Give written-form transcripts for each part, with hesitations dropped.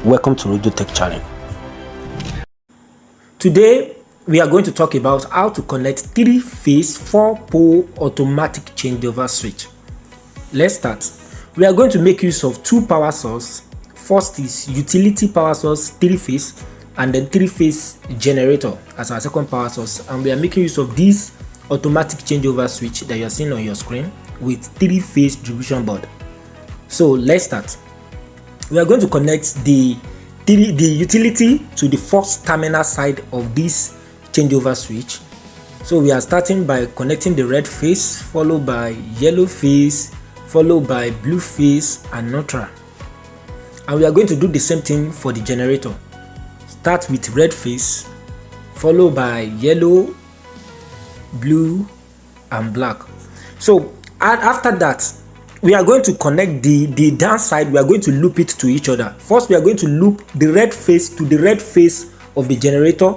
Welcome to Radio Tech Channel. Today we are going to talk about how to connect 3-phase 4-pole automatic changeover switch. Let's start. We are going to make use of two power sources. First is utility power source 3-phase, and then 3-phase generator as our second power source, and we are making use of this automatic changeover switch that you are seeing on your screen with 3-phase distribution board. So let's start. We are going to connect the utility to the first terminal side of this changeover switch. So we are starting by connecting the red phase, followed by yellow phase, followed by blue phase and neutral. And we are going to do the same thing for the generator. Start with red phase, followed by yellow, blue and black. So after that, we are going to connect the downside. We are going to loop it to each other. First, we are going to loop the red phase to the red phase of the generator,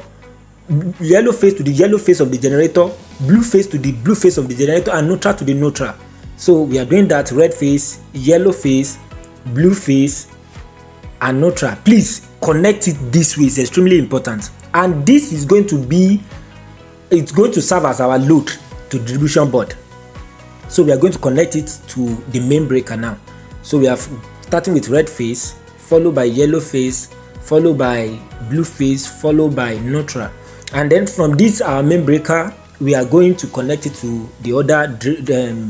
yellow phase to the yellow phase of the generator, blue phase to the blue phase of the generator, and neutral to the neutral. So we are doing that: red phase, yellow phase, blue phase and neutral. Please connect it this way. It's extremely important, and this is going to serve as our load to the distribution board. So we are going to connect it to the main breaker now. So we are starting with red phase, followed by yellow phase, followed by blue phase, followed by neutral. And then from this our main breaker, we are going to connect it to the other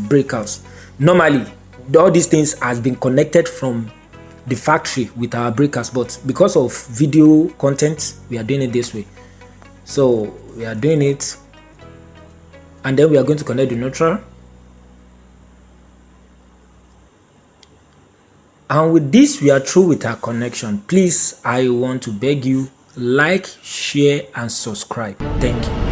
breakers. Normally, all these things has been connected from the factory with our breakers, but because of video content, we are doing it this way. So we are doing it, and then we are going to connect the neutral. And with this, we are through with our connection. Please, I want to beg you, like, share and subscribe. Thank you.